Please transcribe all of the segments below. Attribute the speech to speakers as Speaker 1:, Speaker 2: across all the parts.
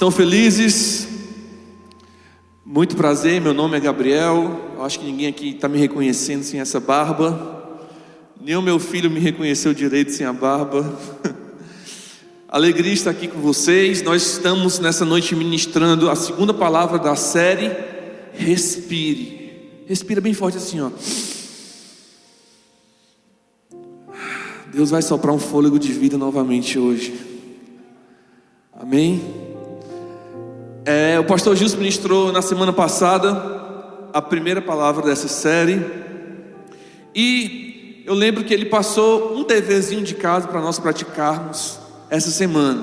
Speaker 1: Estão felizes? Muito prazer, meu nome é Gabriel. Eu acho que ninguém aqui está me reconhecendo sem essa barba. Nem o meu filho me reconheceu direito sem a barba. Alegria estar aqui com vocês. Nós estamos nessa noite ministrando a segunda palavra da série Respire. Respira bem forte assim, ó. Deus vai soprar um fôlego de vida novamente hoje. Amém? O pastor Gilson ministrou na semana passada a primeira palavra dessa série. E eu lembro que ele passou um deverzinho de casa para nós praticarmos essa semana.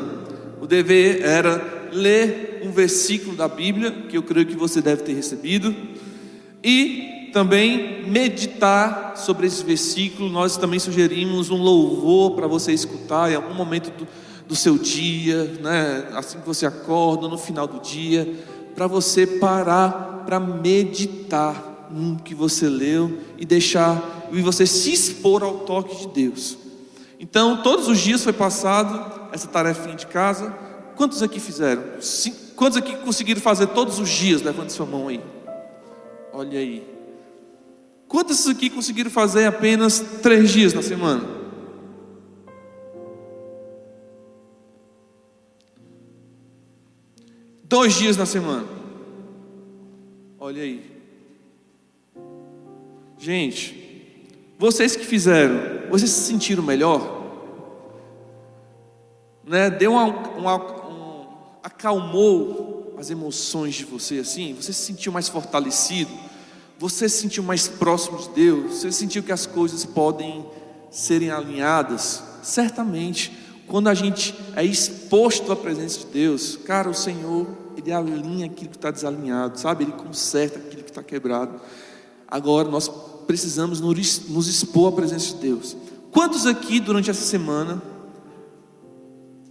Speaker 1: O dever era ler um versículo da Bíblia, que eu creio que você deve ter recebido, e também meditar sobre esse versículo. Nós também sugerimos um louvor para você escutar em algum momento do seu dia, né? Assim que você acorda, no final do dia, para você parar para meditar no que você leu e você se expor ao toque de Deus. Então, todos os dias foi passado essa tarefinha de casa. Quantos aqui fizeram? Quantos aqui conseguiram fazer todos os dias? Levante sua mão aí. Olha aí. Quantos aqui conseguiram fazer apenas 3 dias na semana? Dois dias na semana. Olha aí. Gente, vocês que fizeram, vocês se sentiram melhor? Né? Acalmou as emoções de você assim? Você se sentiu mais fortalecido? Você se sentiu mais próximo de Deus? Você sentiu que as coisas podem serem alinhadas? Certamente, quando a gente é exposto à presença de Deus, cara, o Senhor, Ele alinha aquilo que está desalinhado, sabe? Ele conserta aquilo que está quebrado. Agora nós precisamos nos expor à presença de Deus. Quantos aqui durante essa semana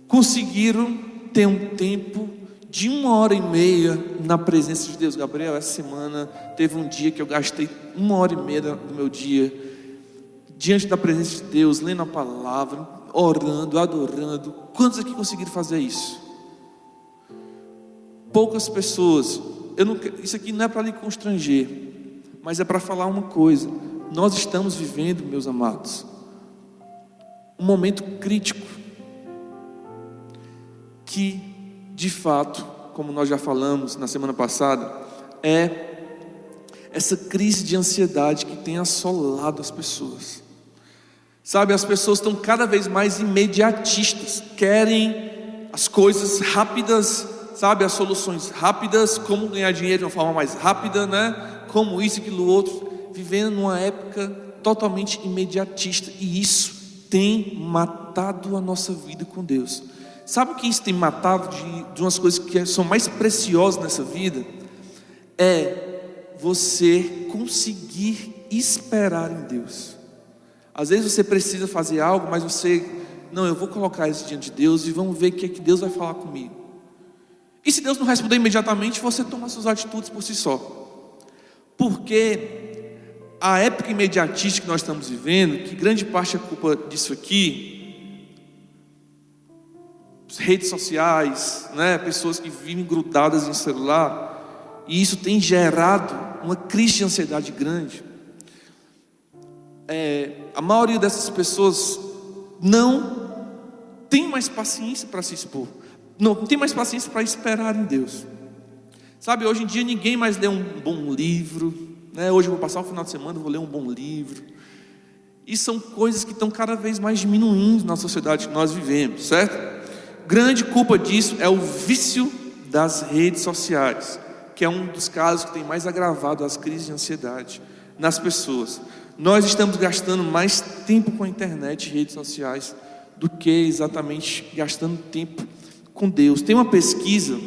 Speaker 1: conseguiram ter um tempo de 1h30 na presença de Deus? Gabriel, essa semana teve um dia que eu gastei 1h30 do meu dia diante da presença de Deus, lendo a palavra, orando, adorando. Quantos aqui conseguiram fazer isso? Poucas pessoas. Isso aqui não é para lhe constranger, mas é para falar uma coisa. Nós estamos vivendo, meus amados, um momento crítico que, de fato, como nós já falamos na semana passada, é essa crise de ansiedade que tem assolado as pessoas. Sabe, as pessoas estão cada vez mais imediatistas, querem as coisas rápidas, sabe, as soluções rápidas, como ganhar dinheiro de uma forma mais rápida, né? Como isso, aquilo, outro, vivendo numa época totalmente imediatista, e isso tem matado a nossa vida com Deus. Sabe o que isso tem matado de umas coisas que são mais preciosas nessa vida? É você conseguir esperar em Deus. Às vezes você precisa fazer algo, mas eu vou colocar isso diante de Deus e vamos ver o que é que Deus vai falar comigo. E se Deus não responder imediatamente, você toma suas atitudes por si só. Porque a época imediatista que nós estamos vivendo, que grande parte é culpa disso aqui, redes sociais, né? Pessoas que vivem grudadas em celular, e isso tem gerado uma crise de ansiedade grande. A maioria dessas pessoas não tem mais paciência para se expor, não tem mais paciência para esperar em Deus. Sabe, hoje em dia ninguém mais lê um bom livro, né? Hoje eu vou passar o final de semana, vou ler um bom livro. E são coisas que estão cada vez mais diminuindo na sociedade que nós vivemos, certo? Grande culpa disso é o vício das redes sociais, que é um dos casos que tem mais agravado as crises de ansiedade nas pessoas. Nós estamos gastando mais tempo com a internet e redes sociais do que exatamente gastando tempo com Deus. Tem uma pesquisa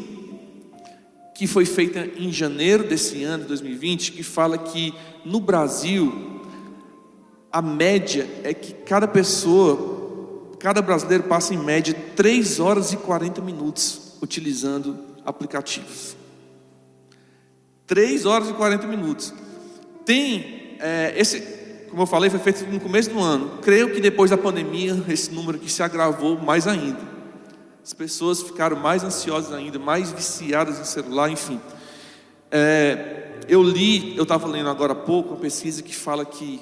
Speaker 1: que foi feita em janeiro desse ano, 2020, que fala que no Brasil a média é que cada brasileiro passa em média 3 horas e 40 minutos utilizando aplicativos. 3 horas e 40 minutos. Como eu falei, foi feito no começo do ano. Creio que depois da pandemia esse número aqui se agravou mais ainda. As pessoas ficaram mais ansiosas ainda, mais viciadas em celular, enfim. Eu estava lendo agora há pouco uma pesquisa que fala que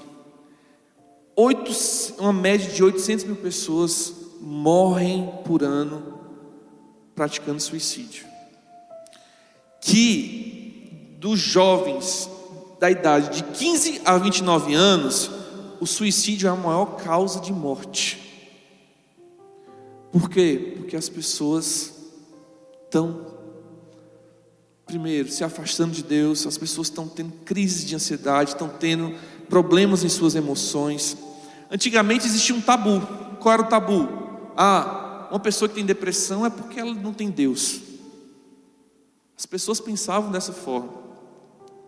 Speaker 1: uma média de 800 mil pessoas morrem por ano praticando suicídio. Que dos jovens da idade de 15 a 29 anos, o suicídio é a maior causa de morte. Por quê? Porque as pessoas estão, primeiro, se afastando de Deus, as pessoas estão tendo crises de ansiedade, estão tendo problemas em suas emoções. Antigamente existia um tabu. Qual era o tabu? Uma pessoa que tem depressão é porque ela não tem Deus. As pessoas pensavam dessa forma.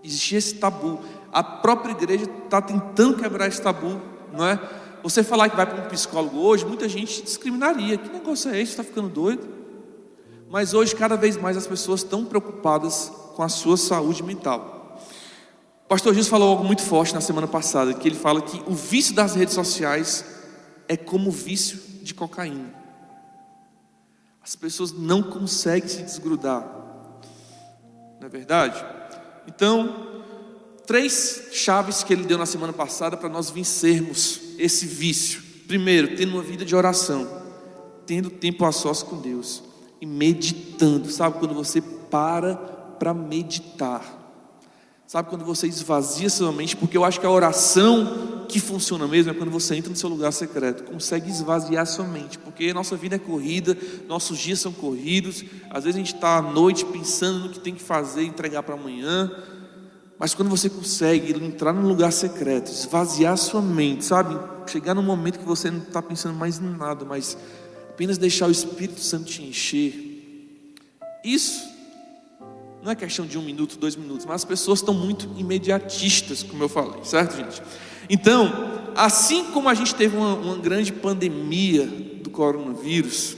Speaker 1: Existia esse tabu. A própria igreja está tentando quebrar esse tabu, não é? Você falar que vai para um psicólogo hoje, muita gente discriminaria. Que negócio é esse? Você está ficando doido? Mas hoje, cada vez mais, as pessoas estão preocupadas com a sua saúde mental. O pastor Gilson falou algo muito forte na semana passada, que ele fala que o vício das redes sociais é como o vício de cocaína. As pessoas não conseguem se desgrudar. Não é verdade? Então, 3 chaves que ele deu na semana passada para nós vencermos esse vício. Primeiro, tendo uma vida de oração, tendo tempo a sós com Deus e meditando. Sabe quando você para meditar? Sabe quando você esvazia sua mente? Porque eu acho que a oração que funciona mesmo é quando você entra no seu lugar secreto, consegue esvaziar sua mente, porque nossa vida é corrida, nossos dias são corridos. Às vezes a gente está à noite pensando no que tem que fazer, entregar para amanhã. Mas quando você consegue entrar num lugar secreto, esvaziar sua mente, sabe? Chegar num momento que você não está pensando mais em nada, mas apenas deixar o Espírito Santo te encher. Isso não é questão de 1 minuto, 2 minutos, mas as pessoas estão muito imediatistas, como eu falei, certo, gente? Então, assim como a gente teve uma grande pandemia do coronavírus,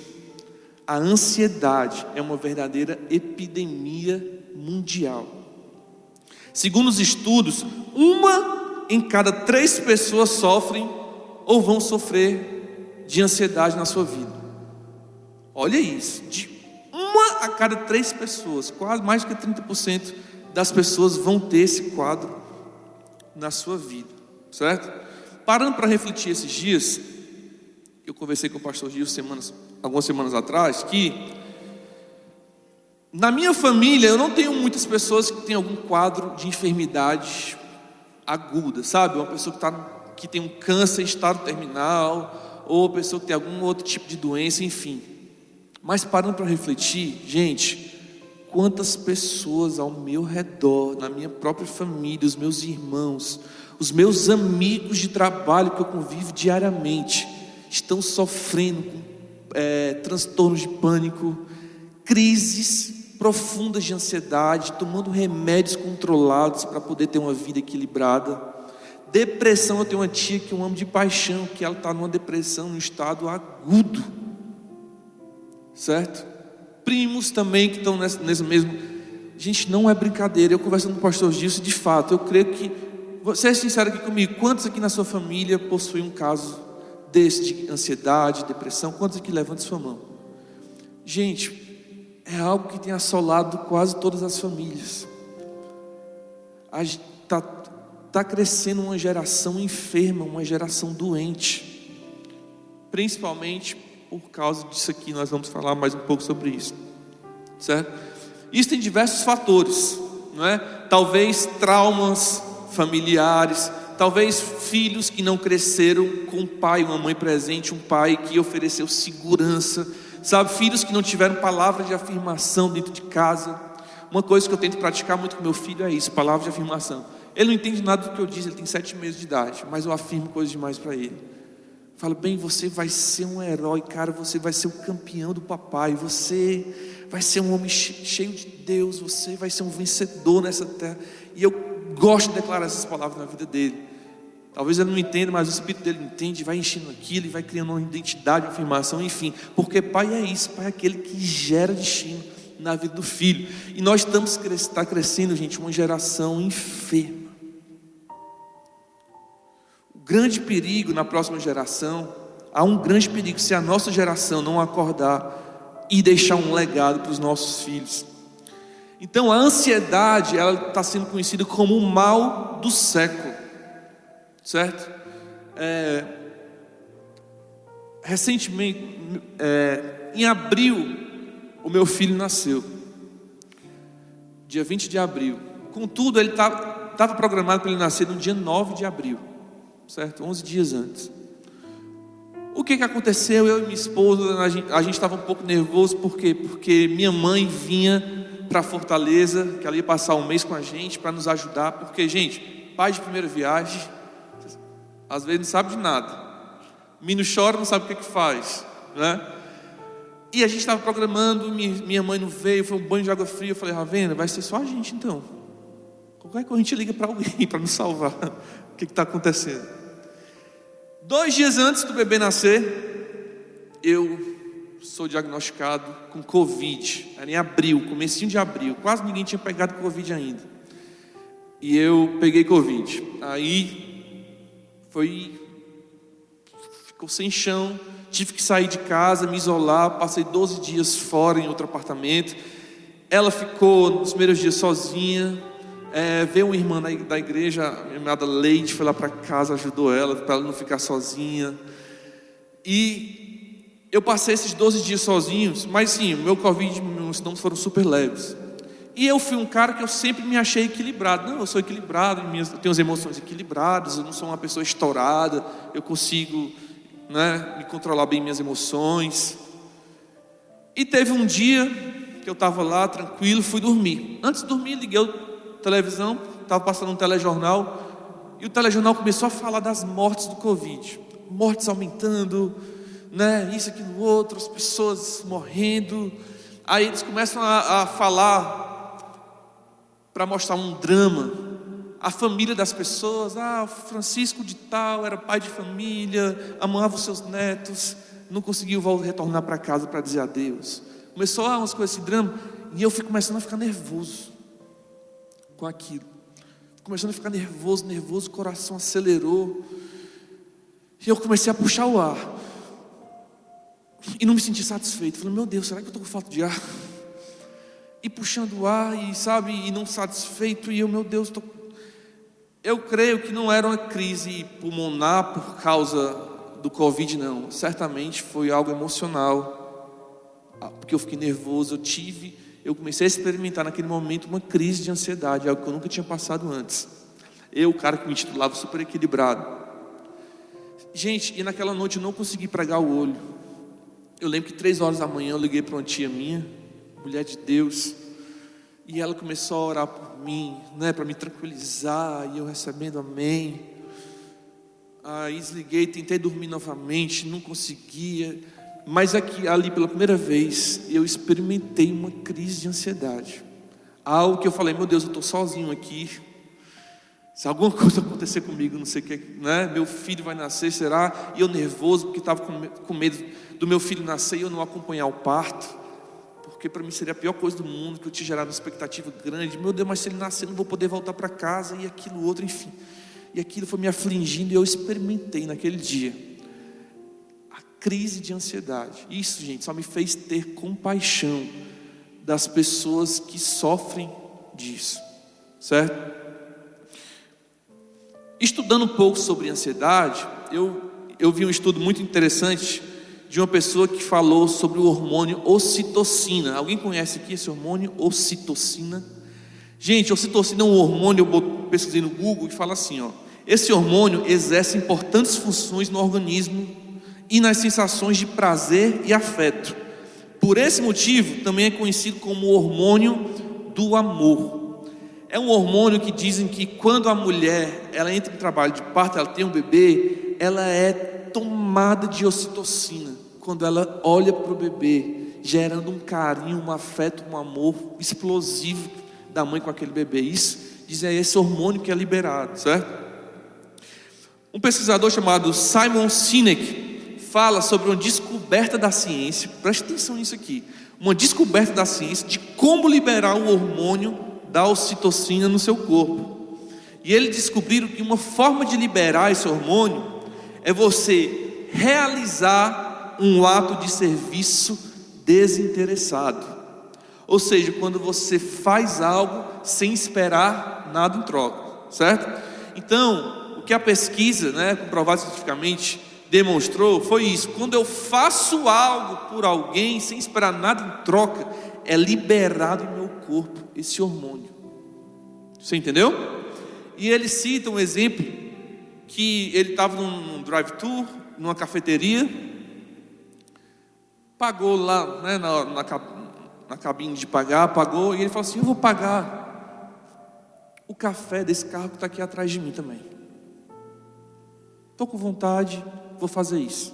Speaker 1: a ansiedade é uma verdadeira epidemia mundial. Segundo os estudos, 1 em cada 3 pessoas sofrem ou vão sofrer de ansiedade na sua vida. Olha isso, de 1 a cada 3 pessoas, quase mais que 30% das pessoas vão ter esse quadro na sua vida, certo? Parando para refletir esses dias, eu conversei com o pastor Gil algumas semanas atrás, que na minha família eu não tenho muitas pessoas que têm algum quadro de enfermidade aguda, sabe? Uma pessoa que tem um câncer em estado terminal, ou uma pessoa que tem algum outro tipo de doença, enfim. Mas parando para refletir, gente, quantas pessoas ao meu redor, na minha própria família, os meus irmãos, os meus amigos de trabalho que eu convivo diariamente, estão sofrendo com transtornos de pânico, crises profundas de ansiedade, tomando remédios controlados para poder ter uma vida equilibrada. Depressão, eu tenho uma tia que eu amo de paixão, que ela está numa depressão, num estado agudo, certo? Primos também que estão nesse mesmo. Gente, não é brincadeira. Eu conversando com o pastor Gilson, de fato, eu creio que, você é sincero aqui comigo, quantos aqui na sua família possuem um caso desse de ansiedade, depressão? Quantos aqui levantam sua mão? Gente, é algo que tem assolado quase todas as famílias. Está crescendo uma geração enferma, uma geração doente, principalmente por causa disso aqui. Nós vamos falar mais um pouco sobre isso, certo? Isso tem diversos fatores, não é? Talvez traumas familiares, talvez filhos que não cresceram com um pai, uma mãe presente, um pai que ofereceu segurança, sabe? Filhos que não tiveram palavra de afirmação dentro de casa. Uma coisa que eu tento praticar muito com meu filho é isso, palavra de afirmação. Ele não entende nada do que eu disse, ele tem 7 meses de idade, mas eu afirmo coisas demais para ele. Falo, bem, você vai ser um herói, cara, você vai ser o campeão do papai, você vai ser um homem cheio de Deus, você vai ser um vencedor nessa terra. E eu gosto de declarar essas palavras na vida dele. Talvez ele não entenda, mas o Espírito dele entende, vai enchendo aquilo, e vai criando uma identidade, uma afirmação, enfim. Porque pai é isso, pai é aquele que gera destino na vida do filho. E nós está crescendo, gente, uma geração enferma. O grande perigo na próxima geração, há um grande perigo se a nossa geração não acordar e deixar um legado para os nossos filhos. Então a ansiedade, ela está sendo conhecida como o mal do século, certo? Recentemente, em abril, o meu filho nasceu, dia 20 de abril. Contudo, ele estava programado para ele nascer no dia 9 de abril, certo? 11 dias antes. O que aconteceu? Eu e minha esposa, a gente estava um pouco nervoso, por quê? Porque minha mãe vinha para Fortaleza, que ela ia passar um mês com a gente para nos ajudar, porque, gente, pai de primeira viagem, às vezes não sabe de nada, o menino chora, não sabe o que faz, né? E a gente estava programando, minha mãe não veio, foi um banho de água fria. Eu falei: Ravena, vai ser só a gente então, qualquer coisa a gente liga para alguém para nos salvar. O que está acontecendo? 2 dias antes do bebê nascer, eu sou diagnosticado com Covid. Era em abril, comecinho de abril, quase ninguém tinha pegado Covid ainda, e eu peguei Covid. Aí ficou sem chão, tive que sair de casa, me isolar, passei 12 dias fora em outro apartamento. Ela ficou nos primeiros dias sozinha. Veio uma irmã da igreja, a minha amada Leide, foi lá para casa, ajudou ela, para ela não ficar sozinha. E eu passei esses 12 dias sozinhos, mas sim, meu Covid, meus sintomas foram super leves. E eu fui um cara que eu sempre me achei equilibrado. Não, eu sou equilibrado, eu tenho as emoções equilibradas, eu não sou uma pessoa estourada, eu consigo, né, me controlar bem minhas emoções. E teve um dia que eu estava lá tranquilo, fui dormir. Antes de dormir, liguei a televisão, estava passando um telejornal, e o telejornal começou a falar das mortes do Covid, mortes aumentando, né, isso, aquilo, outro, as pessoas morrendo. Aí eles começam a falar, para mostrar um drama, a família das pessoas. O Francisco de tal era pai de família, amava os seus netos, não conseguiu retornar para casa para dizer adeus. Começou umas coisas, esse drama, e eu fui começando a ficar nervoso com aquilo, começando a ficar nervoso, o coração acelerou, e eu comecei a puxar o ar, e não me senti satisfeito. Falei: meu Deus, será que eu estou com falta de ar? E puxando o ar, e não satisfeito, e eu, meu Deus, eu creio que não era uma crise pulmonar por causa do Covid, não. Certamente foi algo emocional, porque eu fiquei nervoso. Eu comecei a experimentar naquele momento uma crise de ansiedade, algo que eu nunca tinha passado antes. Eu, o cara que me intitulava super equilibrado. Gente, e naquela noite eu não consegui pregar o olho. Eu lembro que 3 horas da manhã eu liguei para uma tia minha, mulher de Deus, e ela começou a orar por mim, né, para me tranquilizar, e eu recebendo amém. Aí desliguei, tentei dormir novamente, não conseguia. Mas ali pela primeira vez eu experimentei uma crise de ansiedade, algo que eu falei: meu Deus, eu estou sozinho aqui, se alguma coisa acontecer comigo, não sei o que, né? Meu filho vai nascer, será? E eu nervoso, porque estava com medo do meu filho nascer e eu não acompanhar o parto, porque para mim seria a pior coisa do mundo, que eu tinha gerado uma expectativa grande. Meu Deus, mas se ele nascer eu não vou poder voltar para casa, e aquilo outro, enfim. E aquilo foi me afligindo, e eu experimentei naquele dia crise de ansiedade. Isso, gente, só me fez ter compaixão das pessoas que sofrem disso, certo? Estudando um pouco sobre ansiedade, eu vi um estudo muito interessante de uma pessoa que falou sobre o hormônio ocitocina. Alguém conhece aqui esse hormônio, ocitocina? Gente, ocitocina é um hormônio, eu pesquisei no Google e fala assim, esse hormônio exerce importantes funções no organismo e nas sensações de prazer e afeto. Por esse motivo, também é conhecido como o hormônio do amor. É um hormônio que dizem que quando a mulher ela entra em trabalho de parto, ela tem um bebê, ela é tomada de ocitocina. Quando ela olha para o bebê, gerando um carinho, um afeto, um amor explosivo da mãe com aquele bebê. Isso dizem, é esse hormônio que é liberado, certo? Um pesquisador chamado Simon Sinek fala sobre uma descoberta da ciência, preste atenção nisso aqui, uma descoberta da ciência de como liberar o hormônio da ocitocina no seu corpo. E eles descobriram que uma forma de liberar esse hormônio é você realizar um ato de serviço desinteressado. Ou seja, quando você faz algo sem esperar nada em troca, certo? Então, o que a pesquisa, comprovado cientificamente, demonstrou foi isso: quando eu faço algo por alguém sem esperar nada em troca, é liberado em meu corpo esse hormônio. Você entendeu? E ele cita um exemplo que ele estava num drive-thru, numa cafeteria, pagou lá, na cabine de pagar, pagou, e ele falou assim: eu vou pagar o café desse carro que está aqui atrás de mim também. Estou com vontade, vou fazer isso.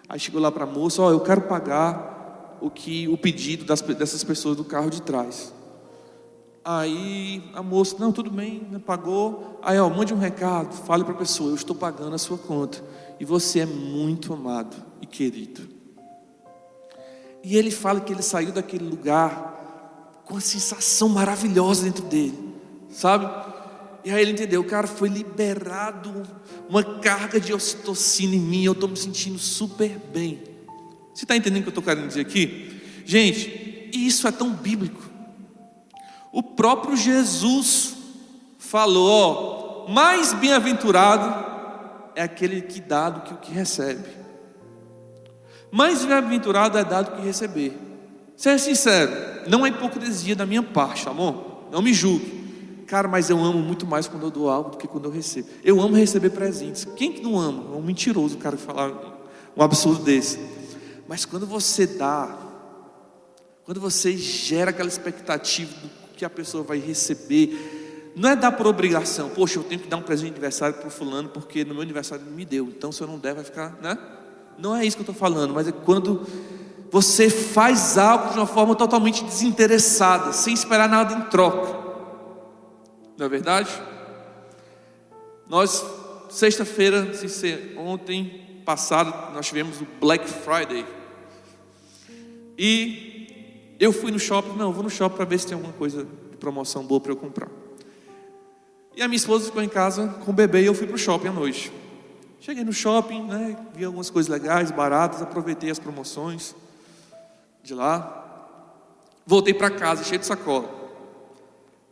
Speaker 1: Aí chegou lá para a moça: eu quero pagar o pedido dessas pessoas do carro de trás. Aí a moça: não, tudo bem, pagou. Aí mande um recado, fale para a pessoa: eu estou pagando a sua conta, e você é muito amado e querido. E ele fala que ele saiu daquele lugar com uma sensação maravilhosa dentro dele, sabe? E aí ele entendeu: o cara foi liberado, uma carga de ocitocina em mim, eu estou me sentindo super bem. Você está entendendo o que eu estou querendo dizer aqui? Gente, isso é tão bíblico. O próprio Jesus falou: mais bem-aventurado é aquele que dá do que o que recebe. Mais bem-aventurado é dar do que receber. Seja sincero, não é hipocrisia da minha parte, amor, não me julgue. Cara, mas eu amo muito mais quando eu dou algo do que quando eu recebo. Eu amo receber presentes. Quem que não ama? É um mentiroso o cara falar um absurdo desse. Mas quando você dá, quando você gera aquela expectativa do que a pessoa vai receber, não é dar por obrigação. Poxa, eu tenho que dar um presente de aniversário para o fulano, porque no meu aniversário ele me deu, então se eu não der vai ficar, Não é isso que eu estou falando, mas é quando você faz algo de uma forma totalmente desinteressada, sem esperar nada em troca. Não é verdade? Nós, sexta-feira, ontem passado, nós tivemos o Black Friday. E eu fui no shopping, eu vou no shopping para ver se tem alguma coisa de promoção boa para eu comprar. E a minha esposa ficou em casa com o bebê e eu fui para o shopping à noite. Cheguei no shopping, vi algumas coisas legais, baratas, aproveitei as promoções de lá. Voltei para casa, cheio de sacola.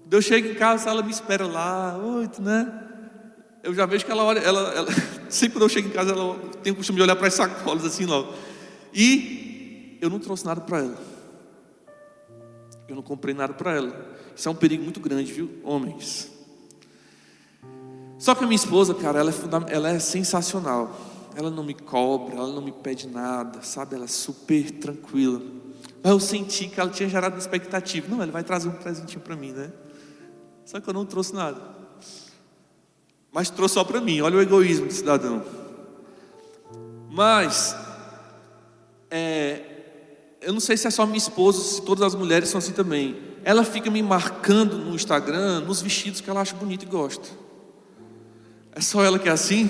Speaker 1: Quando eu chego em casa, ela me espera lá, Eu já vejo que ela olha, sempre quando eu chego em casa, ela tem o costume de olhar para as sacolas assim logo. E eu não trouxe nada para ela. Eu não comprei nada para ela. Isso é um perigo muito grande, viu, homens? Só que a minha esposa, cara, ela é sensacional. Ela não me cobra, ela não me pede nada, sabe? Ela é super tranquila. Mas eu senti que ela tinha gerado uma expectativa. Não, ela vai trazer um presentinho para mim, Só que eu não trouxe nada. Mas trouxe só para mim. Olha o egoísmo do cidadão. Mas eu não sei se é só minha esposa, se todas as mulheres são assim também. Ela fica me marcando no Instagram, nos vestidos que ela acha bonito e gosta. É só ela que é assim?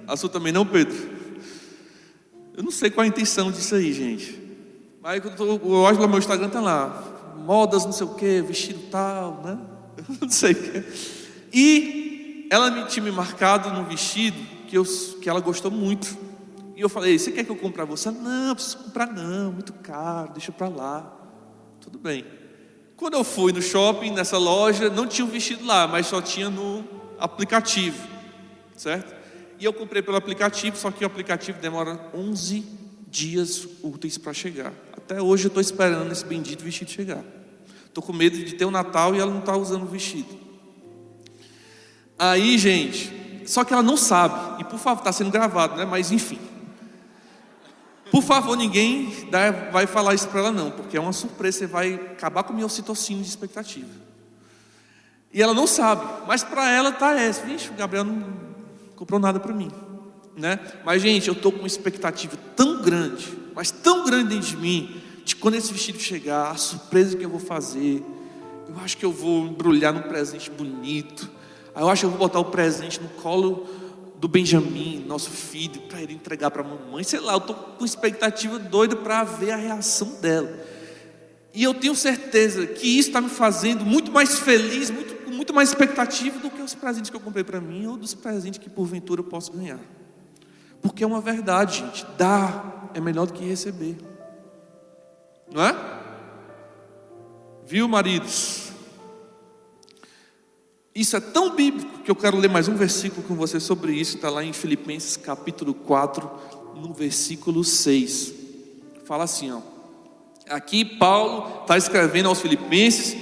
Speaker 1: A sua também não, Pedro? Eu não sei qual a intenção disso aí, gente. Mas eu olho lá no meu Instagram, tá lá modas, não sei o que, vestido tal, Eu não sei o que. E ela tinha me marcado num vestido que ela gostou muito. E eu falei: você quer que eu compre para você? Não, não preciso comprar não, muito caro, deixa para lá. Tudo bem. Quando eu fui no shopping, nessa loja, não tinha um vestido lá, mas só tinha no aplicativo. Certo? E eu comprei pelo aplicativo, só que o aplicativo demora 11 dias úteis para chegar. Até hoje eu estou esperando esse bendito vestido chegar. Estou com medo de ter o Natal e ela não está usando o vestido. Aí, gente, só que ela não sabe. E por favor, está sendo gravado, Mas enfim. Por favor, ninguém vai falar isso para ela não, porque é uma surpresa, você vai acabar com o meu ocitocínio de expectativa. E ela não sabe, mas para ela está vixe, o Gabriel não comprou nada para mim, Mas, gente, eu estou com uma expectativa tão grande, mas tão grande dentro de mim, de quando esse vestido chegar, a surpresa que eu vou fazer. Eu acho que eu vou embrulhar num presente bonito. Aí eu acho que eu vou botar o presente no colo do Benjamin, nosso filho, para ele entregar para a mamãe. Sei lá, eu estou com expectativa doida para ver a reação dela. E eu tenho certeza que isso está me fazendo muito mais feliz, com muito mais expectativa do que os presentes que eu comprei para mim, ou dos presentes que porventura eu posso ganhar. Porque é uma verdade, gente, dar é melhor do que receber. não é? Viu, maridos? Isso é tão bíblico que eu quero ler mais um versículo com você sobre isso. Está lá em Filipenses capítulo 4, no versículo 6. Fala assim, ó. Aqui Paulo está escrevendo aos Filipenses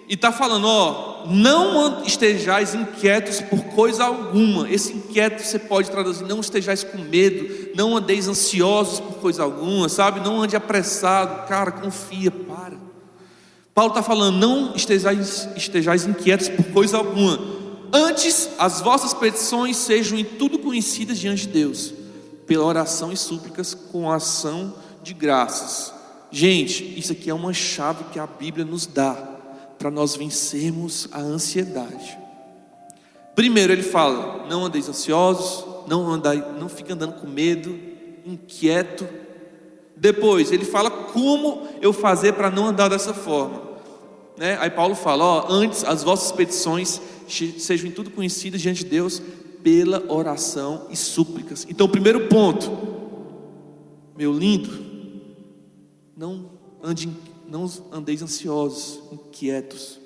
Speaker 1: e está falando, ó, não estejais inquietos por coisa alguma. Esse inquieto você pode traduzir, não estejais com medo, não andeis ansiosos por coisa alguma, sabe? Não ande apressado, cara, confia, para. Paulo está falando, não estejais inquietos por coisa alguma. Antes, as vossas petições sejam em tudo conhecidas diante de Deus, pela oração e súplicas com ação de graças. Gente, isso aqui é uma chave que a Bíblia nos dá para nós vencermos a ansiedade. Primeiro ele fala, não andeis ansiosos, não fique andando com medo, inquieto. Depois ele fala como eu fazer para não andar dessa forma, né? Aí Paulo fala, ó, antes as vossas petições sejam em tudo conhecidas diante de Deus pela oração e súplicas. Então o primeiro ponto, meu lindo, não andeis ansiosos, inquietos.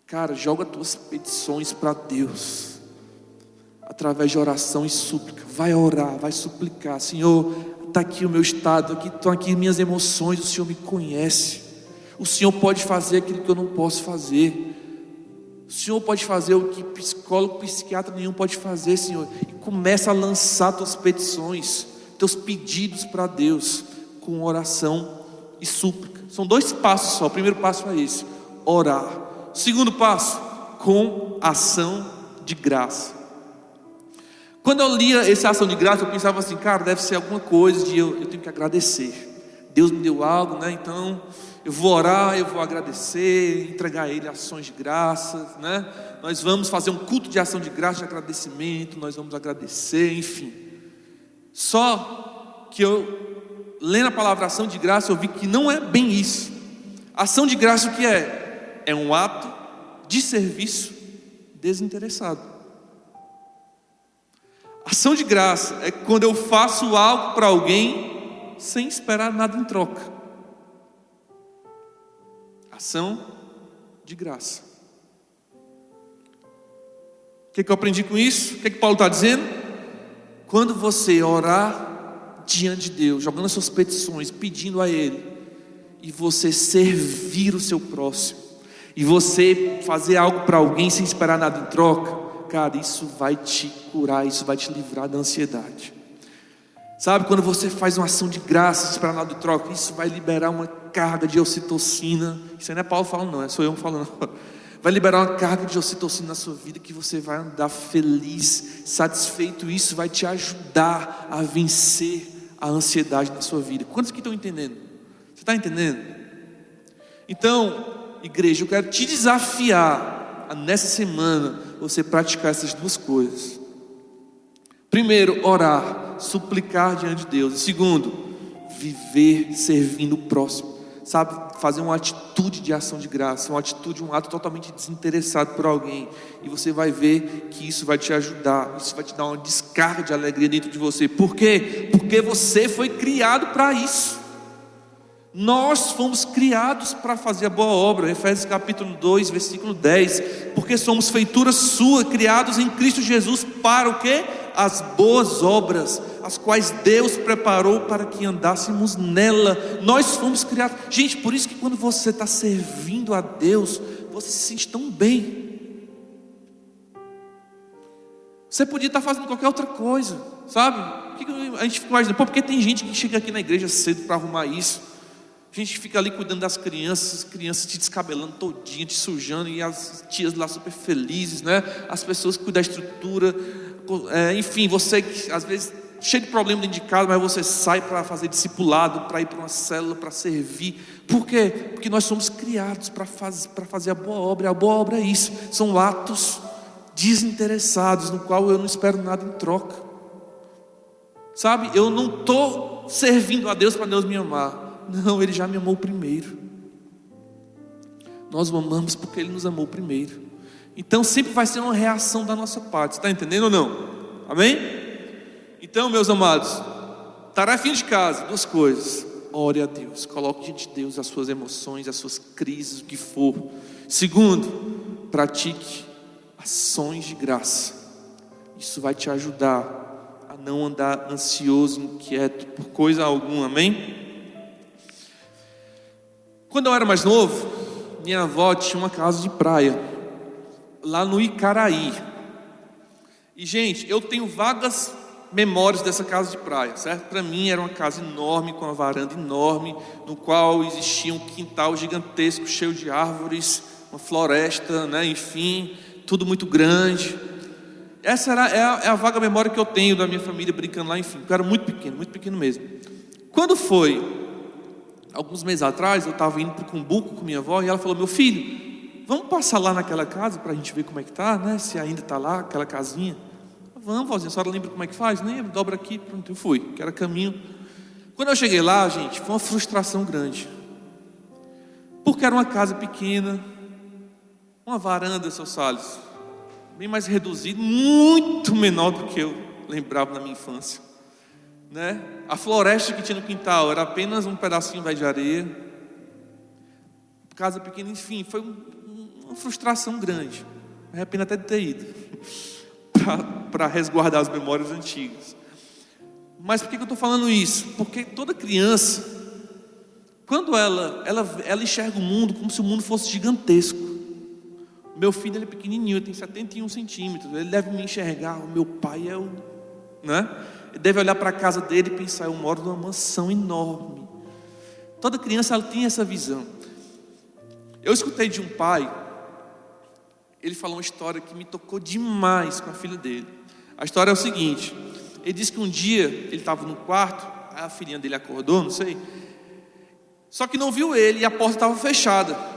Speaker 1: Cara, joga tuas petições para Deus através de oração e súplica. Vai orar, vai suplicar. Senhor, está aqui o meu estado, estão aqui minhas emoções. O Senhor me conhece. O Senhor pode fazer aquilo que eu não posso fazer. O Senhor pode fazer o que psicólogo, psiquiatra nenhum pode fazer, Senhor. E começa a lançar tuas petições, teus pedidos para Deus com oração e súplica. São 2 passos só. O primeiro passo é esse, orar. O segundo passo, com ação de graça. Quando eu lia essa ação de graça, eu pensava assim, cara, deve ser alguma coisa de eu tenho que agradecer. Deus me deu algo, né? Então eu vou orar, eu vou agradecer, entregar a Ele ações de graça, né? Nós vamos fazer um culto de ação de graça, de agradecimento, nós vamos agradecer, enfim. Só que eu, lendo a palavra ação de graça, eu vi que não é bem isso. Ação de graça o que é? É um ato de serviço desinteressado. Ação de graça é quando eu faço algo para alguém sem esperar nada em troca. Ação de graça. O que eu aprendi com isso? O que Paulo está dizendo? Quando você orar diante de Deus, jogando as suas petições, pedindo a Ele, e você servir o seu próximo, e você fazer algo para alguém sem esperar nada em troca, cara, isso vai te curar, isso vai te livrar da ansiedade. Sabe, quando você faz uma ação de graça sem esperar nada em troca, isso vai liberar uma carga de ocitocina. Isso aí não é Paulo falando não, é só eu falando. Vai liberar uma carga de ocitocina na sua vida, que você vai andar feliz, satisfeito. Isso vai te ajudar a vencer a ansiedade na sua vida. Quantos que estão entendendo? Você está entendendo? Então, igreja, eu quero te desafiar a nessa semana você praticar essas 2 coisas. Primeiro, orar, suplicar diante de Deus. E segundo, viver servindo o próximo. Sabe, fazer uma atitude de ação de graça, uma atitude, um ato totalmente desinteressado por alguém. E você vai ver que isso vai te ajudar, isso vai te dar uma descarga de alegria dentro de você. Por quê? Porque você foi criado para isso. Nós fomos criados para fazer a boa obra. Efésios capítulo 2, versículo 10. Porque somos feitura sua, criados em Cristo Jesus para o quê? As boas obras, as quais Deus preparou para que andássemos nela. Nós fomos criados. Gente, por isso que quando você está servindo a Deus, você se sente tão bem. Você podia estar fazendo qualquer outra coisa, sabe? A gente fica imaginando, porque tem gente que chega aqui na igreja cedo para arrumar isso. A gente fica ali cuidando das crianças, as crianças te descabelando todinha, te sujando, e as tias lá super felizes, né? As pessoas que cuidam da estrutura, enfim, você que às vezes cheio de problema dentro de casa, mas você sai para fazer discipulado, para ir para uma célula, para servir. Por quê? Porque nós somos criados para fazer a boa obra. A boa obra é isso, são atos desinteressados, no qual eu não espero nada em troca. Sabe, eu não estou servindo a Deus para Deus me amar. Não, Ele já me amou primeiro. Nós o amamos porque Ele nos amou primeiro. Então sempre vai ser uma reação da nossa parte. Está entendendo ou não? Amém? Então, meus amados, tarefinha de casa, 2 coisas: ore a Deus, coloque diante de Deus as suas emoções, as suas crises, o que for. Segundo, pratique ações de graça. Isso vai te ajudar a não andar ansioso, inquieto por coisa alguma, amém? Quando eu era mais novo, minha avó tinha uma casa de praia lá no Icaraí. E gente, eu tenho vagas memórias dessa casa de praia, certo? Para mim era uma casa enorme, com uma varanda enorme, no qual existia um quintal gigantesco, cheio de árvores, uma floresta, né? Enfim, tudo muito grande. Essa é a vaga memória que eu tenho da minha família brincando lá, enfim. Eu era muito pequeno mesmo. Quando foi alguns meses atrás, eu estava indo para o Cumbuco com minha avó e ela falou: meu filho, vamos passar lá naquela casa para a gente ver como é que está, né? Se ainda está lá, aquela casinha. Vamos, vozinha, a senhora lembra como é que faz? Lembra, dobra aqui, pronto, eu fui, que era caminho. Quando eu cheguei lá, gente, foi uma frustração grande, porque era uma casa pequena, uma varanda, seu Salles, bem mais reduzida, muito menor do que eu lembrava na minha infância, né? A floresta que tinha no quintal era apenas um pedacinho de areia, casa pequena, enfim, foi uma frustração grande. Me arrependo até de ter ido para resguardar as memórias antigas. Mas por que eu estou falando isso? Porque toda criança, quando ela enxerga o mundo como se o mundo fosse gigantesco. Meu filho, ele é pequenininho, ele tem 71 centímetros, ele deve me enxergar, o meu pai é o... né? Ele deve olhar para a casa dele e pensar: eu moro numa mansão enorme. Toda criança, ela tem essa visão. Eu escutei de um pai, ele falou uma história que me tocou demais com a filha dele. A história é o seguinte: ele disse que um dia ele estava no quarto, a filhinha dele acordou, não sei, só que não viu ele e a porta estava fechada.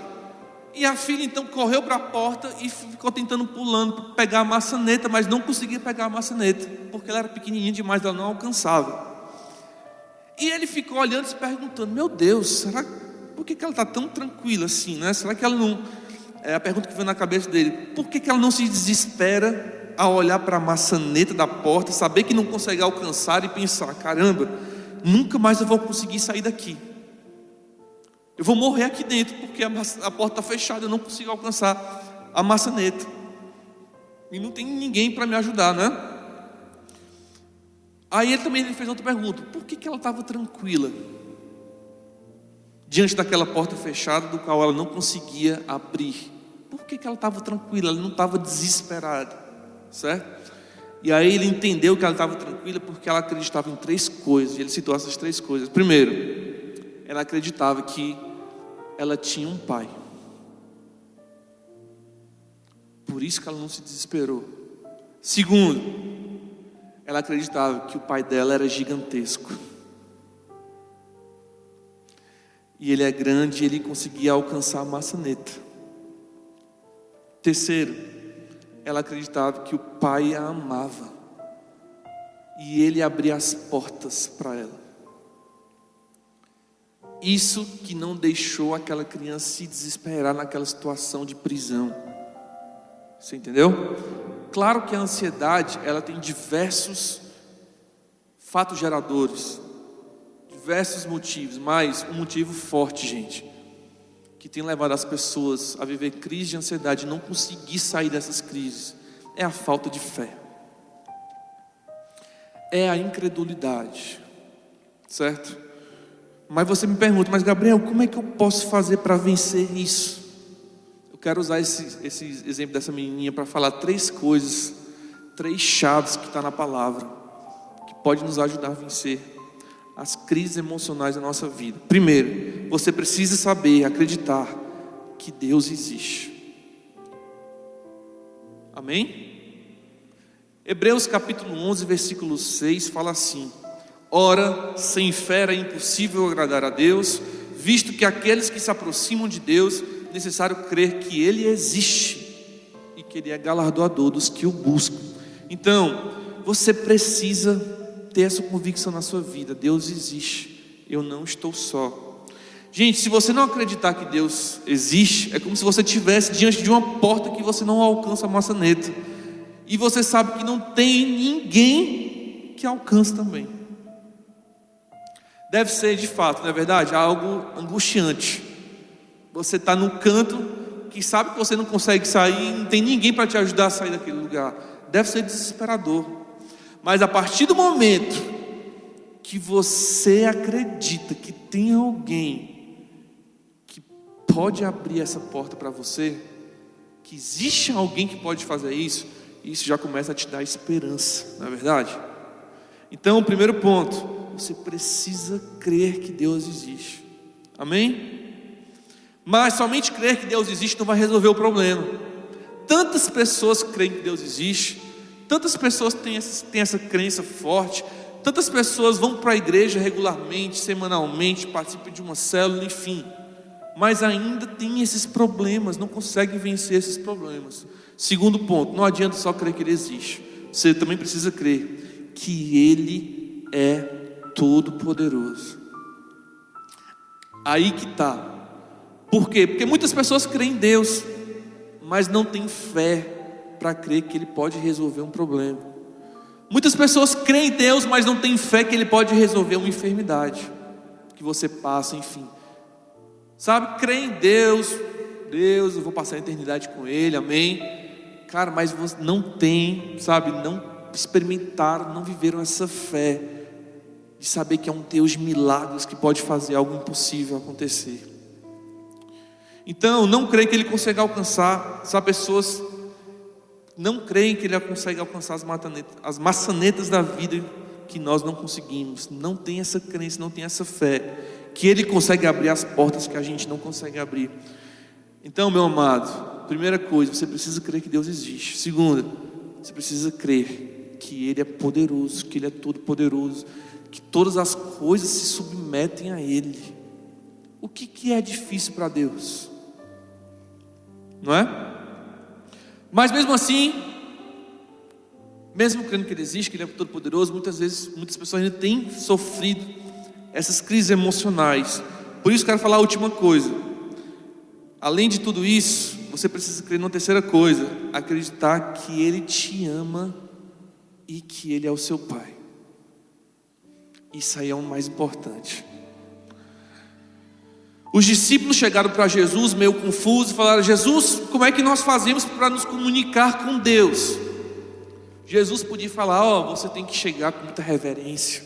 Speaker 1: E a filha então correu para a porta e ficou tentando pulando para pegar a maçaneta, mas não conseguia pegar a maçaneta, porque ela era pequenininha demais, ela não alcançava. E ele ficou olhando e se perguntando: meu Deus, por que ela está tão tranquila assim, né? Será que ela não... É a pergunta que veio na cabeça dele: por que ela não se desespera ao olhar para a maçaneta da porta, saber que não consegue alcançar e pensar: caramba, nunca mais eu vou conseguir sair daqui, eu vou morrer aqui dentro, porque a porta está fechada, eu não consigo alcançar a maçaneta, e não tem ninguém para me ajudar, né? Aí ele fez outra pergunta: por que ela estava tranquila diante daquela porta fechada, do qual ela não conseguia abrir? Por que ela estava tranquila? Ela não estava desesperada, certo? E aí ele entendeu que ela estava tranquila porque ela acreditava em 3 coisas. E ele citou essas 3 coisas. Primeiro, ela acreditava que ela tinha um pai, por isso que ela não se desesperou. Segundo, ela acreditava que o pai dela era gigantesco, e ele é grande e ele conseguia alcançar a maçaneta. Terceiro, ela acreditava que o pai a amava e ele abria as portas para ela. Isso que não deixou aquela criança se desesperar naquela situação de prisão. Você entendeu? Claro que a ansiedade, ela tem diversos fatos geradores, diversos motivos, mas um motivo forte, gente, que tem levado as pessoas a viver crise de ansiedade e não conseguir sair dessas crises, é a falta de fé, é a incredulidade, certo? Mas você me pergunta: mas Gabriel, como é que eu posso fazer para vencer isso? Eu quero usar esse exemplo dessa menininha para falar 3 coisas, 3 chaves que está na palavra, que pode nos ajudar a vencer as crises emocionais da nossa vida. Primeiro, você precisa saber, acreditar que Deus existe. Amém? Hebreus capítulo 11, versículo 6 fala assim: ora, sem fé é impossível agradar a Deus, visto que aqueles que se aproximam de Deus, é necessário crer que Ele existe e que Ele é galardoador dos que o buscam. Então, você precisa ter essa convicção na sua vida: Deus existe, eu não estou só. Gente, se você não acreditar que Deus existe, é como se você estivesse diante de uma porta que você não alcança a maçaneta, e você sabe que não tem ninguém que alcance também. Deve ser de fato, não é verdade? Algo angustiante. Você está num canto que sabe que você não consegue sair, não tem ninguém para te ajudar a sair daquele lugar. Deve ser desesperador. Mas a partir do momento que você acredita que tem alguém que pode abrir essa porta para você, que existe alguém que pode fazer isso já começa a te dar esperança, não é verdade? Então, o primeiro ponto, você precisa crer que Deus existe. Amém? Mas somente crer que Deus existe não vai resolver o problema. Tantas pessoas creem que Deus existe, tantas pessoas têm essa crença forte, tantas pessoas vão para a igreja regularmente, semanalmente, participam de uma célula, enfim, mas ainda tem esses problemas, não conseguem vencer esses problemas. Segundo ponto, não adianta só crer que Ele existe, você também precisa crer que Ele é todo-poderoso. Aí que está. Por quê? Porque muitas pessoas creem em Deus, mas não têm fé para crer que Ele pode resolver um problema. Muitas pessoas creem em Deus, mas não têm fé que Ele pode resolver uma enfermidade que você passa, enfim. Sabe, crê em Deus, eu vou passar a eternidade com Ele, amém. Cara, mas você não tem, sabe, não experimentaram, não viveram essa fé de saber que é um Deus de milagres que pode fazer algo impossível acontecer. Então, não creem que Ele consegue alcançar, sabe, pessoas não creem que Ele consegue alcançar as maçanetas da vida que nós não conseguimos, não tem essa crença, não tem essa fé, que Ele consegue abrir as portas que a gente não consegue abrir. Então, meu amado, primeira coisa, você precisa crer que Deus existe. Segunda, você precisa crer que Ele é poderoso, que Ele é todo poderoso, que todas as coisas se submetem a Ele. O que é difícil para Deus? Não é? Mas mesmo assim, mesmo crendo que Ele existe, que Ele é todo poderoso, muitas vezes, muitas pessoas ainda têm sofrido essas crises emocionais. Por isso quero falar a última coisa. Além de tudo isso, você precisa crer numa terceira coisa: acreditar que Ele te ama e que Ele é o seu Pai. Isso aí é o mais importante. Os discípulos chegaram para Jesus meio confusos e falaram: Jesus, como é que nós fazemos para nos comunicar com Deus? Jesus podia falar: você tem que chegar com muita reverência,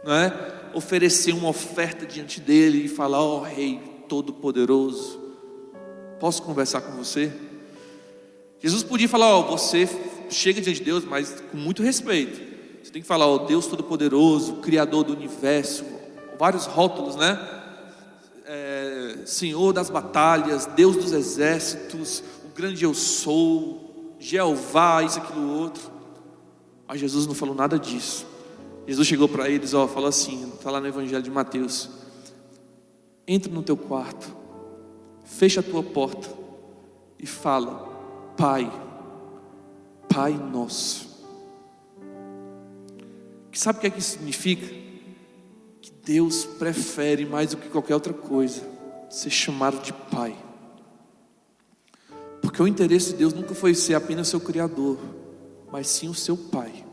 Speaker 1: não é? Oferecer uma oferta diante dele e falar: Rei Todo-Poderoso, posso conversar com você? Jesus podia falar: você chega diante de Deus, mas com muito respeito. Você tem que falar: Deus Todo-Poderoso, Criador do Universo, vários rótulos, né? Senhor das batalhas, Deus dos exércitos, o grande eu sou, Jeová, isso, aquilo, outro. Mas Jesus não falou nada disso. Jesus chegou para eles, falou assim, está lá no Evangelho de Mateus: entra no teu quarto, fecha a tua porta e fala: Pai, Pai nosso. Sabe o que é que isso significa? Que Deus prefere mais do que qualquer outra coisa ser chamado de Pai, porque o interesse de Deus nunca foi ser apenas seu Criador, mas sim o seu Pai.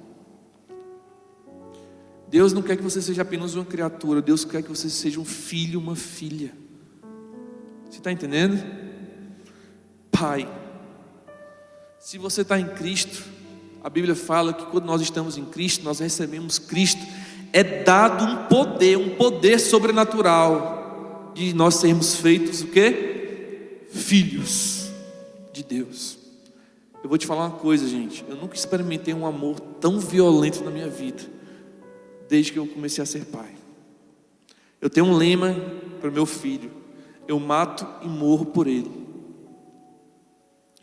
Speaker 1: Deus não quer que você seja apenas uma criatura, Deus quer que você seja um filho, uma filha. Você está entendendo? Pai. Se você está em Cristo, a Bíblia fala que quando nós estamos em Cristo, nós recebemos Cristo, é dado um poder sobrenatural de nós sermos feitos o quê? Filhos de Deus. Eu vou te falar uma coisa, gente, eu nunca experimentei um amor tão violento na minha vida, desde que eu comecei a ser pai. Eu tenho um lema para o meu filho: eu mato e morro por ele.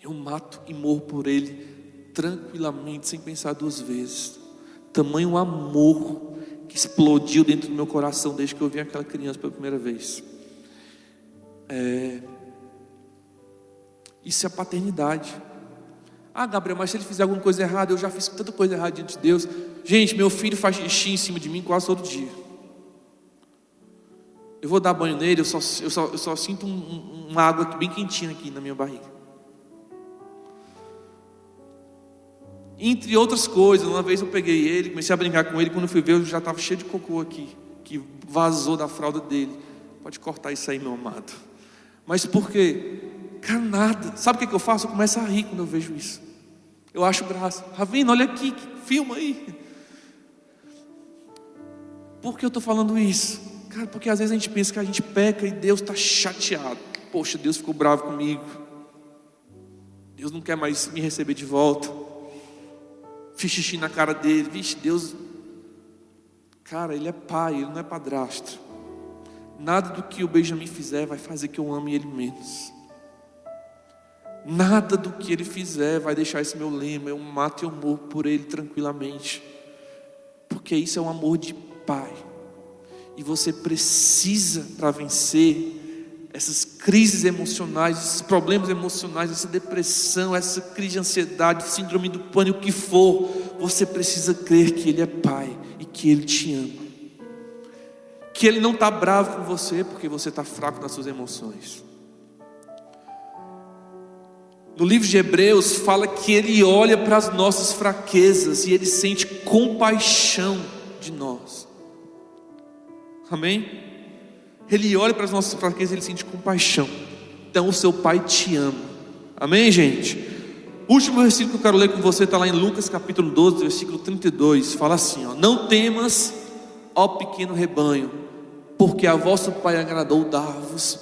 Speaker 1: Eu mato e morro por ele, tranquilamente, sem pensar duas vezes. Tamanho amor que explodiu dentro do meu coração desde que eu vi aquela criança pela primeira vez. Isso é a paternidade. Gabriel, mas se ele fizer alguma coisa errada, eu já fiz tanta coisa errada diante de Deus. Gente, meu filho faz xixi em cima de mim quase todo dia. Eu vou dar banho nele, eu só sinto uma água bem quentinha aqui na minha barriga. Entre outras coisas, uma vez eu peguei ele, comecei a brincar com ele, quando eu fui ver, eu já estava cheio de cocô aqui que vazou da fralda dele. Pode cortar isso aí, meu amado. Mas por quê? Cara, nada. Sabe o que eu faço? Eu começo a rir quando eu vejo isso. Eu acho graça. Ravina, olha aqui, filma aí. Por que eu estou falando isso? Cara, porque às vezes a gente pensa que a gente peca e Deus está chateado. Poxa, Deus ficou bravo comigo. Deus não quer mais me receber de volta. Fiz xixi na cara dele. Vixe, Deus... Cara, Ele é pai, Ele não é padrasto. Nada do que o Benjamin fizer vai fazer que eu ame ele menos. Nada do que ele fizer vai deixar esse meu lema: eu mato e eu morro por ele tranquilamente. Porque isso é um amor de pai. E você precisa, para vencer essas crises emocionais, esses problemas emocionais, essa depressão, essa crise de ansiedade, síndrome do pânico, o que for, você precisa crer que Ele é pai e que Ele te ama. Que Ele não está bravo com você porque você está fraco nas suas emoções. No livro de Hebreus fala que Ele olha para as nossas fraquezas e Ele sente compaixão de nós. Amém? Ele olha para as nossas fraquezas e Ele sente compaixão. Então o seu Pai te ama. Amém, gente? O último versículo que eu quero ler com você está lá em Lucas capítulo 12, versículo 32. Fala assim, ó: não temas, ó pequeno rebanho, porque a vosso Pai agradou dar-vos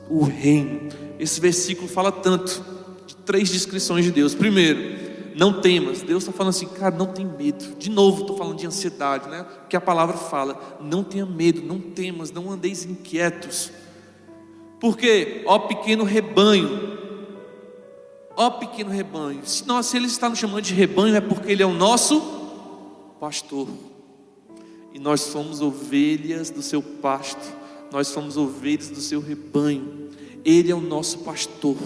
Speaker 1: o reino. Esse versículo fala tanto de 3 descrições de Deus. Primeiro, não temas. Deus está falando assim, cara, não tem medo. De novo, estou falando de ansiedade, né? Porque a palavra fala, não tenha medo, não temas, não andeis inquietos. Por quê? Ó pequeno rebanho. Ó pequeno rebanho. Se Ele está nos chamando de rebanho, é porque Ele é o nosso pastor. E nós somos ovelhas do seu pasto. Nós somos ovelhas do seu rebanho. Ele é o nosso pastor.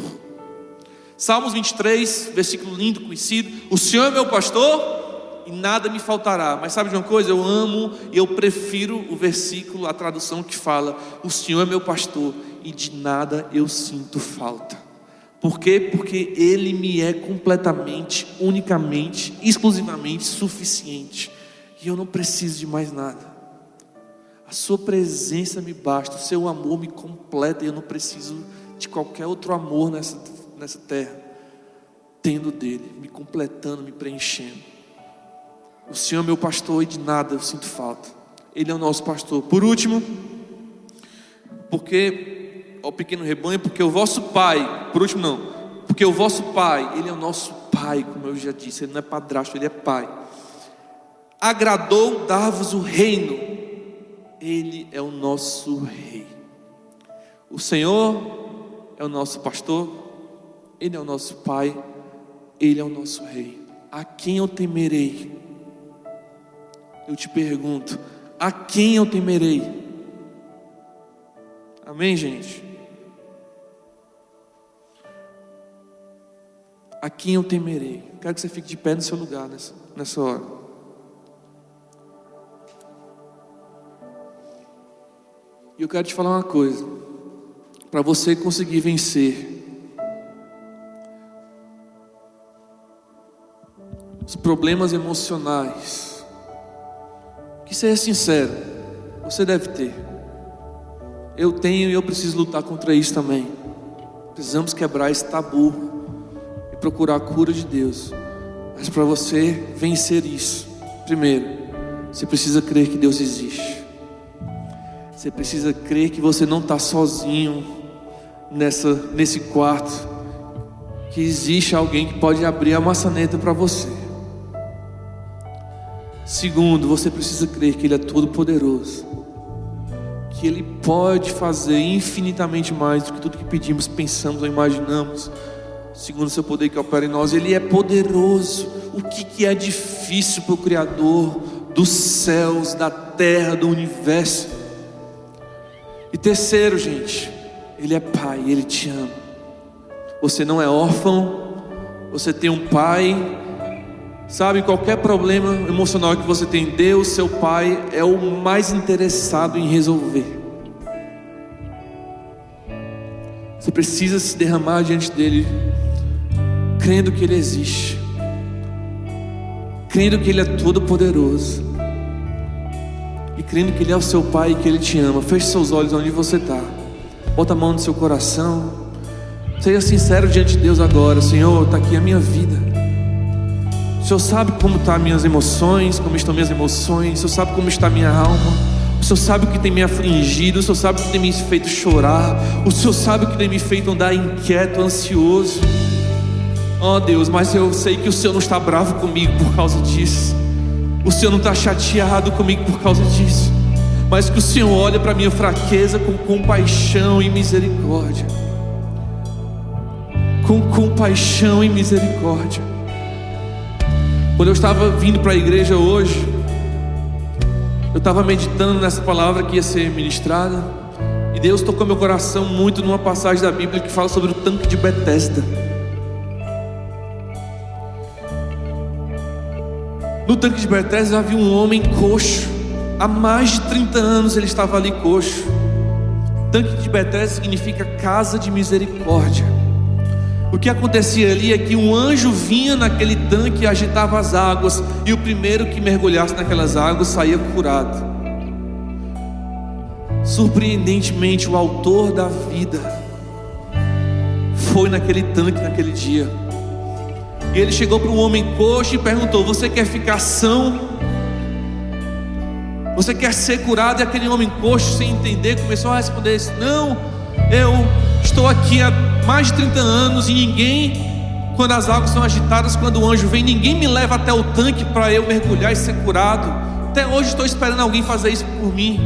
Speaker 1: Salmos 23, versículo lindo, conhecido: o Senhor é meu pastor e nada me faltará. Mas sabe de uma coisa? Eu amo e eu prefiro o versículo, a tradução que fala: o Senhor é meu pastor e de nada eu sinto falta. Por quê? Porque Ele me é completamente, unicamente, exclusivamente suficiente. E eu não preciso de mais nada. A sua presença me basta, o seu amor me completa. E eu não preciso de qualquer outro amor nessa terra, tendo dele, me completando, me preenchendo. O Senhor é meu pastor e de nada eu sinto falta. Ele é o nosso pastor. Por último, porque ao pequeno rebanho, porque o vosso Pai, por último não, porque o vosso Pai, Ele é o nosso Pai, como eu já disse, Ele não é padrasto, Ele é Pai. Agradou dar-vos o reino. Ele é o nosso Rei. O Senhor é o nosso pastor, Ele é o nosso Pai, Ele é o nosso Rei. A quem eu temerei? Eu te pergunto, a quem eu temerei? Amém, gente? A quem eu temerei? Quero que você fique de pé no seu lugar nessa hora. E eu quero te falar uma coisa. Para você conseguir vencer os problemas emocionais, que seja sincero, você deve ter. Eu tenho e eu preciso lutar contra isso também. Precisamos quebrar esse tabu e procurar a cura de Deus. Mas para você vencer isso, primeiro, você precisa crer que Deus existe. Você precisa crer que você não está sozinho nesse quarto, que existe alguém que pode abrir a maçaneta para você. Segundo, você precisa crer que Ele é todo poderoso, que Ele pode fazer infinitamente mais do que tudo que pedimos, pensamos ou imaginamos, segundo o seu poder que opera em nós. Ele é poderoso. O que é difícil para o Criador dos céus, da terra, do universo? E terceiro, gente, Ele é Pai, Ele te ama. Você não é órfão, você tem um Pai. Sabe, qualquer problema emocional que você tem, Deus, seu Pai, é o mais interessado em resolver. Você precisa se derramar diante dEle, crendo que Ele existe, crendo que Ele é todo poderoso. e crendo que Ele é o seu Pai e que Ele te ama, feche seus olhos onde você está. Bota a mão no seu coração. Seja sincero diante de Deus agora. Senhor, está aqui a minha vida. O Senhor sabe como estão minhas emoções, como estão minhas emoções. O Senhor sabe como está minha alma. O Senhor sabe o que tem me afligido. O Senhor sabe o que tem me feito chorar. O Senhor sabe o que tem me feito andar inquieto, ansioso. Oh Deus, mas eu sei que o Senhor não está bravo comigo por causa disso. O Senhor não está chateado comigo por causa disso, mas que o Senhor olha para a minha fraqueza com compaixão e misericórdia. Com compaixão e misericórdia. Quando eu estava vindo para a igreja hoje, eu estava meditando nessa palavra que ia ser ministrada, e Deus tocou meu coração muito numa passagem da Bíblia que fala sobre o tanque de Betesda. No tanque de Betesda havia um homem coxo. Há mais de 30 anos ele estava ali coxo. Tanque de Betesda significa casa de misericórdia. O que acontecia ali é que um anjo vinha naquele tanque e agitava as águas, e o primeiro que mergulhasse naquelas águas saía curado. Surpreendentemente, o autor da vida foi naquele tanque naquele dia. E ele chegou para um homem coxo e perguntou: você quer ficar são? Você quer ser curado? E aquele homem coxo, sem entender, começou a responder assim: não, eu estou aqui há mais de 30 anos e ninguém, quando as águas são agitadas, quando o anjo vem, ninguém me leva até o tanque para eu mergulhar e ser curado. Até hoje estou esperando alguém fazer isso por mim.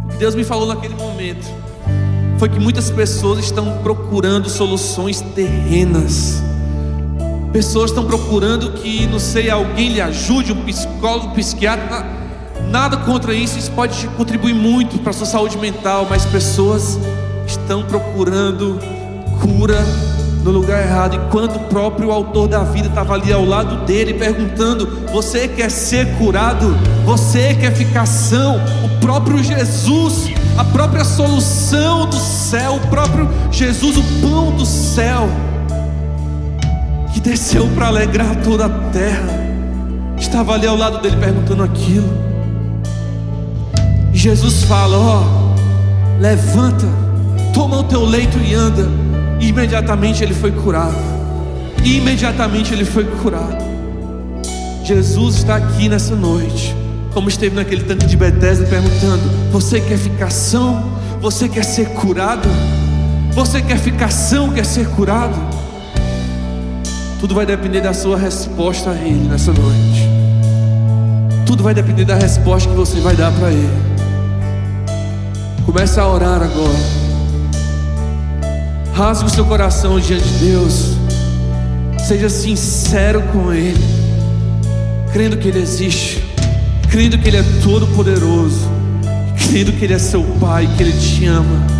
Speaker 1: O que Deus me falou naquele momento foi que muitas pessoas estão procurando soluções terrenas. Pessoas estão procurando que, não sei, alguém lhe ajude, um psicólogo, um psiquiatra. Nada contra isso, isso pode contribuir muito para a sua saúde mental, mas pessoas estão procurando cura no lugar errado, enquanto o próprio autor da vida estava ali ao lado dele perguntando: você quer ser curado? Você quer ficar são? O próprio Jesus, a própria solução do céu, o próprio Jesus, o pão do céu, que desceu para alegrar toda a terra, estava ali ao lado dele perguntando aquilo. E Jesus fala: ó, levanta, toma o teu leito e anda. E imediatamente ele foi curado. Imediatamente ele foi curado. Jesus está aqui nessa noite, como esteve naquele tanque de Betesda, perguntando: você quer ficar são? Você quer ser curado? Você quer ficar são? Quer ser curado? Tudo vai depender da sua resposta a Ele nessa noite. Tudo vai depender da resposta que você vai dar para Ele. Comece a orar agora. Rasgue o seu coração diante de Deus. Seja sincero com Ele, crendo que Ele existe, crendo que Ele é todo poderoso, crendo que Ele é seu Pai, que Ele te ama.